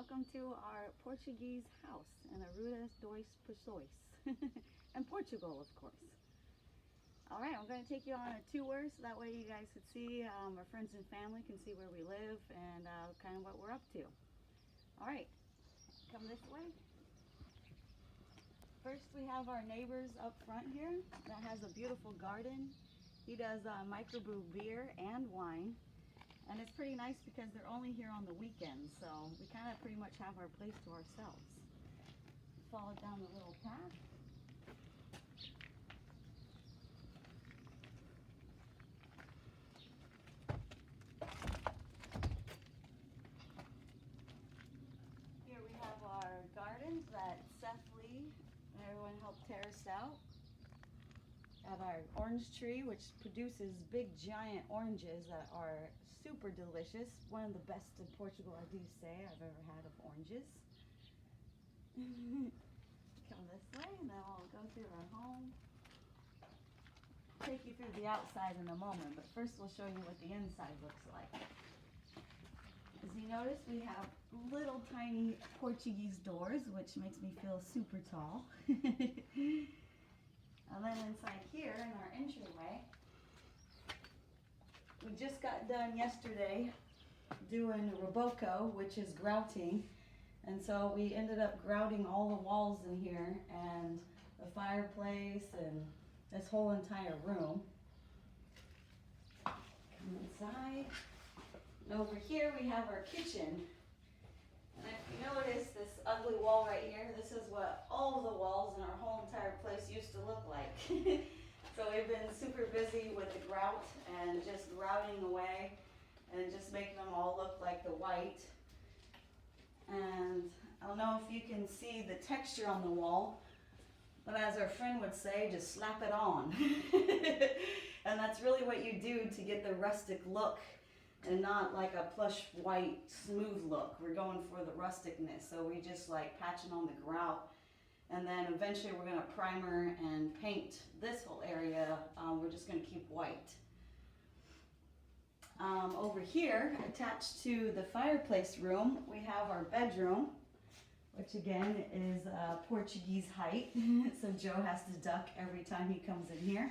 Welcome to our Portuguese house in Arudas dos Pessoas in Portugal, of course. All right, I'm going to take you on a tour so that way you guys can see, our friends and family can see where we live and kind of what we're up to. All right, come this way. First, we have our neighbors up front here that has a beautiful garden. He does microbrew beer and wine. And it's pretty nice because they're only here on the weekends, so we kind of pretty much have our place to ourselves. Follow down the little path. Here we have our gardens that Seth Lee and everyone helped terrace out. Have our orange tree, which produces big giant oranges that are super delicious. One of the best in Portugal, I do say, I've ever had of oranges. Come this way and then we'll go through our home. Take you through the outside in a moment, but first we'll show you what the inside looks like. As you notice, we have little tiny Portuguese doors, which makes me feel super tall. And then inside here in our entryway, we just got done yesterday doing Reboco, which is grouting. And so we ended up grouting all the walls in here and the fireplace and this whole entire room. Come inside. And over here we have our kitchen. And if you notice this ugly wall right here, this is what all of the walls in our whole entire place used to look like. So we've been super busy with the grout and just grouting away and just making them all look like the white. And I don't know if you can see the texture on the wall, but as our friend would say, just slap it on. And that's really what you do to get the rustic look. And not like a plush white smooth look. We're going for the rusticness. So we just like patching on the grout. And then eventually we're gonna primer and paint this whole area. We're just gonna keep white. Over here, attached to the fireplace room, we have our bedroom, which again is Portuguese height. So Joe has to duck every time he comes in here.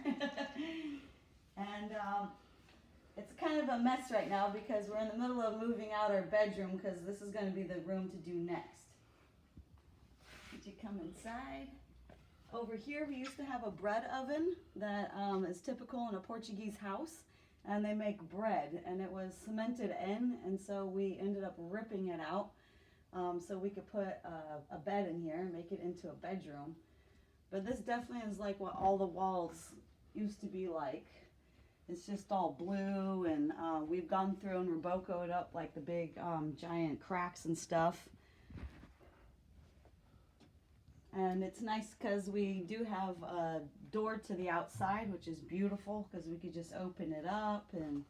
And it's kind of a mess right now because we're in the middle of moving out our bedroom because this is going to be the room to do next. Did you come inside? Over here we used to have a bread oven that is typical in a Portuguese house, and they make bread, and it was cemented in, and so we ended up ripping it out so we could put a bed in here and make it into a bedroom. But this definitely is like what all the walls used to be like. It's just all blue, and we've gone through and Rebocoed up like the big giant cracks and stuff. And it's nice because we do have a door to the outside, which is beautiful because we could just open it up and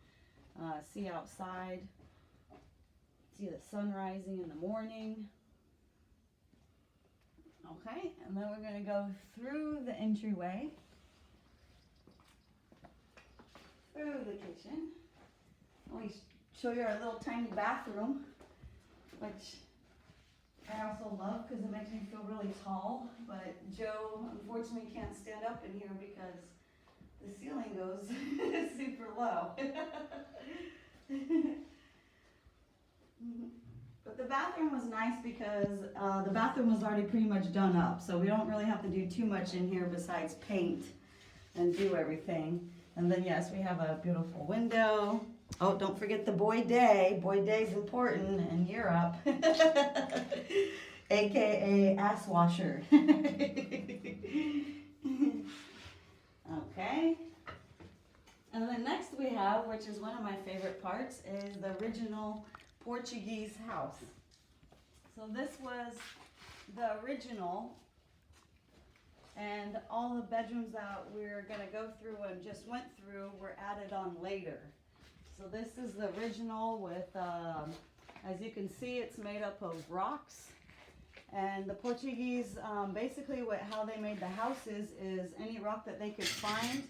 see outside. See the sun rising in the morning. Okay, and then we're going to go through the entryway. Through the kitchen. Let me show you our little tiny bathroom, which I also love because it makes me feel really tall. But Joe unfortunately can't stand up in here because the ceiling goes super low. But the bathroom was nice because the bathroom was already pretty much done up, so we don't really have to do too much in here besides paint and do everything. And then yes, we have a beautiful window. Oh, don't forget the boy day. Boy day is important in Europe. AKA ass washer. Okay. And then next we have, which is one of my favorite parts, is the original Portuguese house. So this was the original. And all the bedrooms that we're going to go through and just went through were added on later. So this is the original with, as you can see, it's made up of rocks. And the Portuguese, basically how they made the houses is any rock that they could find,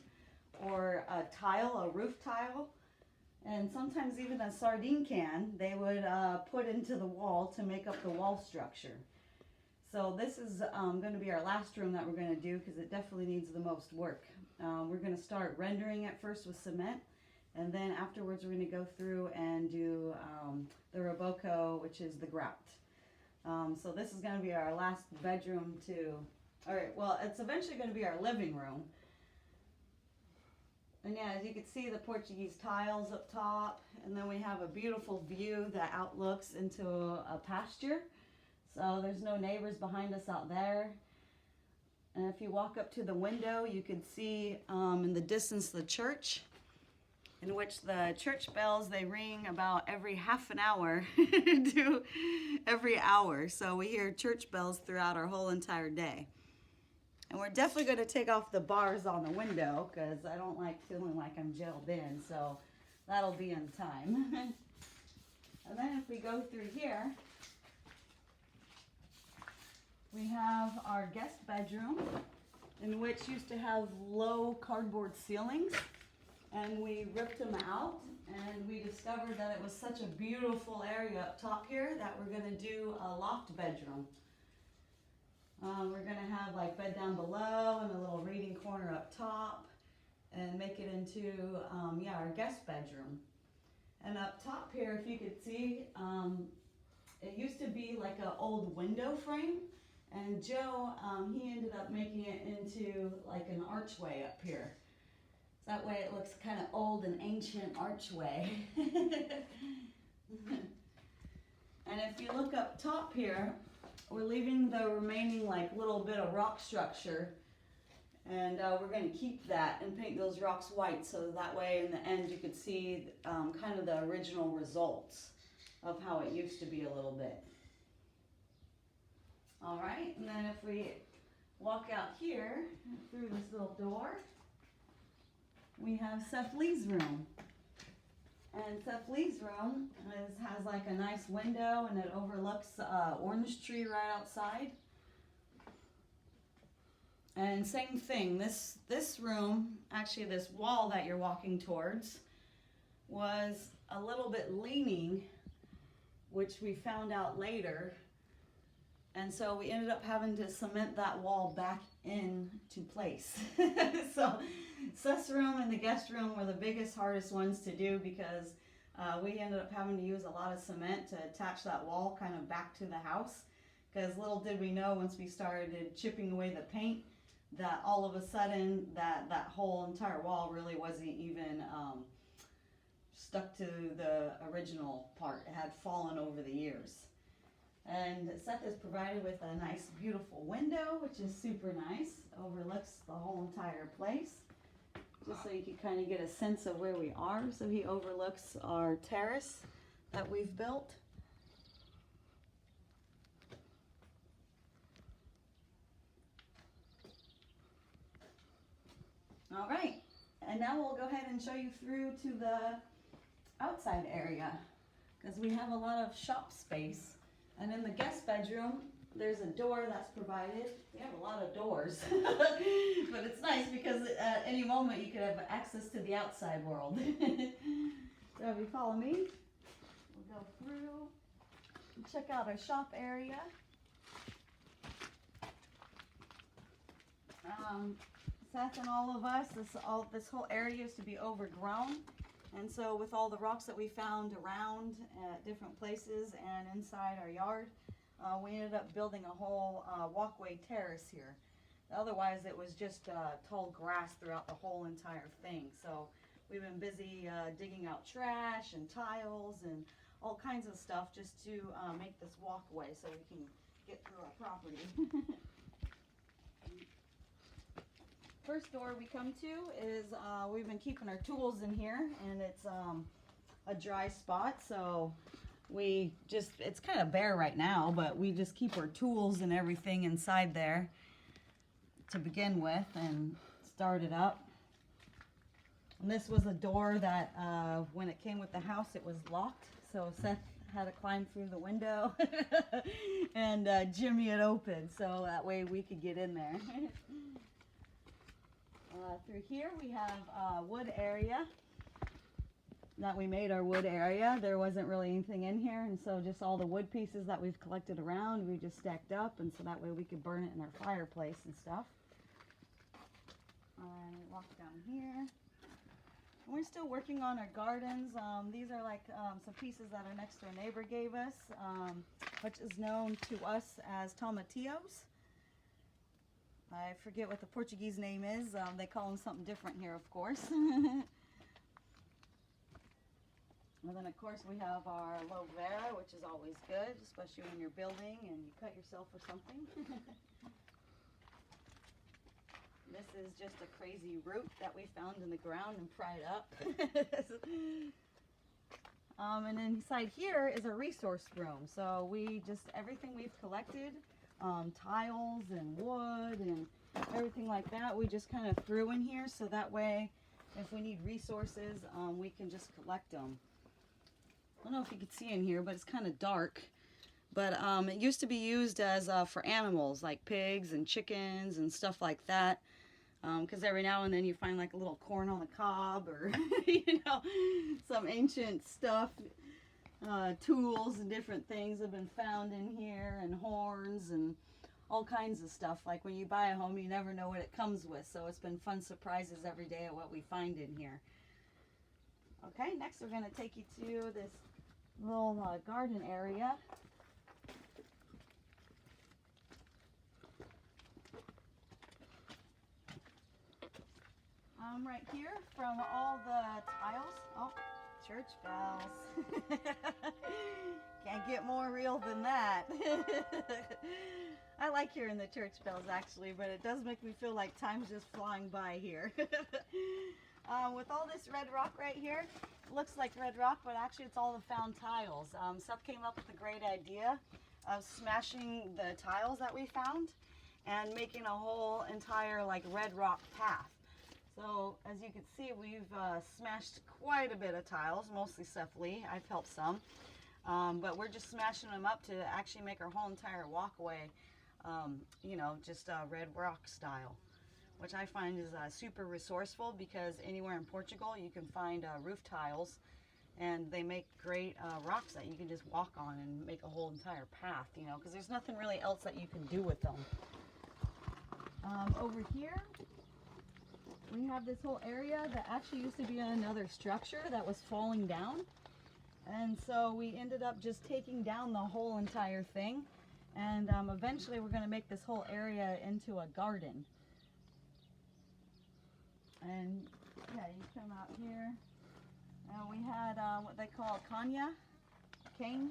or a tile, a roof tile, And sometimes even a sardine can they would put into the wall to make up the wall structure. So this is going to be our last room that we're going to do because it definitely needs the most work. We're going to start rendering it first with cement, and then afterwards we're going to go through and do the roboco, which is the grout. So this is going to be our last bedroom too. All right, well, it's eventually going to be our living room. And yeah, as you can see, the Portuguese tiles up top, and then we have a beautiful view that outlooks into a pasture. So there's no neighbors behind us out there. And if you walk up to the window, you can see in the distance the church, in which the church bells, they ring about every half an hour to every hour. So we hear church bells throughout our whole entire day. And we're definitely going to take off the bars on the window because I don't like feeling like I'm jailed in. So that'll be in time. And then if we go through here, we have our guest bedroom, in which used to have low cardboard ceilings. And we ripped them out, and we discovered that it was such a beautiful area up top here that we're going to do a loft bedroom. We're going to have like bed down below and a little reading corner up top, and make it into our guest bedroom. And up top here, if you could see, it used to be like an old window frame, and Joe, he ended up making it into like an archway up here. That way it looks kind of old and ancient archway. And if you look up top here, we're leaving the remaining like little bit of rock structure, and we're going to keep that and paint those rocks white, so that way in the end you could see kind of the original results of how it used to be a little bit. All right, and then if we walk out here through this little door, we have Seth Lee's room. And Seth Lee's room has like a nice window, and it overlooks orange tree right outside. And same thing, this room, actually this wall that you're walking towards, was a little bit leaning, which we found out later. And so we ended up having to cement that wall back into place. So Seth's room and the guest room were the biggest, hardest ones to do, because we ended up having to use a lot of cement to attach that wall kind of back to the house. Because little did we know, once we started chipping away the paint, that all of a sudden that whole entire wall really wasn't even stuck to the original part. It had fallen over the years. And Seth is provided with a nice, beautiful window, which is super nice. Overlooks the whole entire place, just so you can kind of get a sense of where we are. So he overlooks our terrace that we've built. All right, and now we'll go ahead and show you through to the outside area, because we have a lot of shop space. And in the guest bedroom, there's a door that's provided. We have a lot of doors, but it's nice because at any moment you could have access to the outside world. So if you follow me, we'll go through and check out our shop area. Seth and all of us, this whole area used to be overgrown. And so with all the rocks that we found around at different places and inside our yard, we ended up building a whole walkway terrace here. Otherwise it was just tall grass throughout the whole entire thing. So we've been busy digging out trash and tiles and all kinds of stuff just to make this walkway so we can get through our property. First door we come to is, we've been keeping our tools in here, and it's a dry spot, so it's kind of bare right now, but we just keep our tools and everything inside there to begin with and start it up. And this was a door that when it came with the house, it was locked, so Seth had to climb through the window and jimmy it open so that way we could get in there. Through here we have a wood area, that we made our wood area, there wasn't really anything in here, and so just all the wood pieces that we've collected around, we just stacked up, and so that way we could burn it in our fireplace and stuff. I walk down here. We're still working on our gardens. These are like some pieces that our next door neighbor gave us, which is known to us as tomatillos. I forget what the Portuguese name is. They call them something different here, of course. And then, of course, we have our aloe vera, which is always good, especially when you're building and you cut yourself or something. This is just a crazy root that we found in the ground and pried up. And then inside here is a resource room. So everything we've collected, tiles and wood and everything like that, we just kind of threw in here, so that way if we need resources, we can just collect them. I don't know if you can see in here, but it's kind of dark. But it used to be used as for animals, like pigs and chickens and stuff like that. Because every now and then you find like a little corn on the cob, or some ancient stuff. Tools and different things have been found in here, and horns and all kinds of stuff. Like when you buy a home, you never know what it comes with. So it's been fun surprises every day at what we find in here. Okay, next we're going to take you to this little garden area. Right here, from all the tiles. Oh, church bells. Can't get more real than that. I like hearing the church bells actually, but it does make me feel like time's just flying by here. With all this red rock right here, it looks like red rock, but actually it's all the found tiles. Seth came up with a great idea of smashing the tiles that we found and making a whole entire like red rock path. So as you can see, we've smashed quite a bit of tiles, mostly Seth Lee. I've helped some, but we're just smashing them up to actually make our whole entire walkway, just red rock style, which I find is super resourceful, because anywhere in Portugal you can find roof tiles, and they make great rocks that you can just walk on and make a whole entire path, because there's nothing really else that you can do with them. Over here, we have this whole area that actually used to be another structure that was falling down. And so we ended up just taking down the whole entire thing. And eventually we're going to make this whole area into a garden. And yeah, you come out here. We had what they call cane.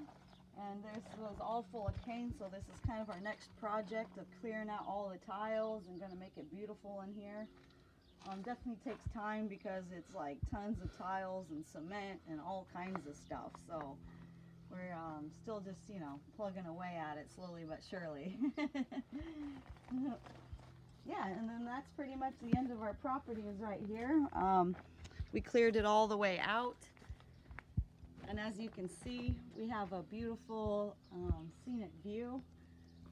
And this was all full of cane. So this is kind of our next project of clearing out all the tiles and going to make it beautiful in here. Definitely takes time, because it's like tons of tiles and cement and all kinds of stuff. So we're still just, plugging away at it slowly but surely. Yeah, and then that's pretty much the end of our property is right here. We cleared it all the way out. And as you can see, we have a beautiful scenic view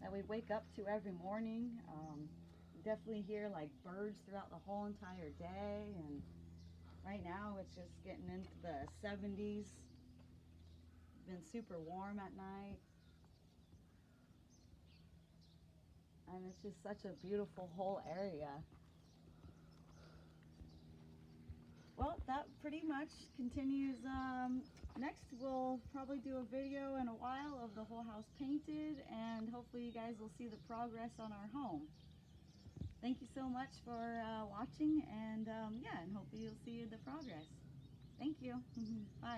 that we wake up to every morning. Definitely hear like birds throughout the whole entire day, and right now it's just getting into the 70s. Been super warm at night, and it's just such a beautiful whole area. Well, that pretty much continues. Next we'll probably do a video in a while of the whole house painted, and hopefully you guys will see the progress on our home. Thank you so much for watching, and and hopefully you'll see the progress. Thank you. Bye.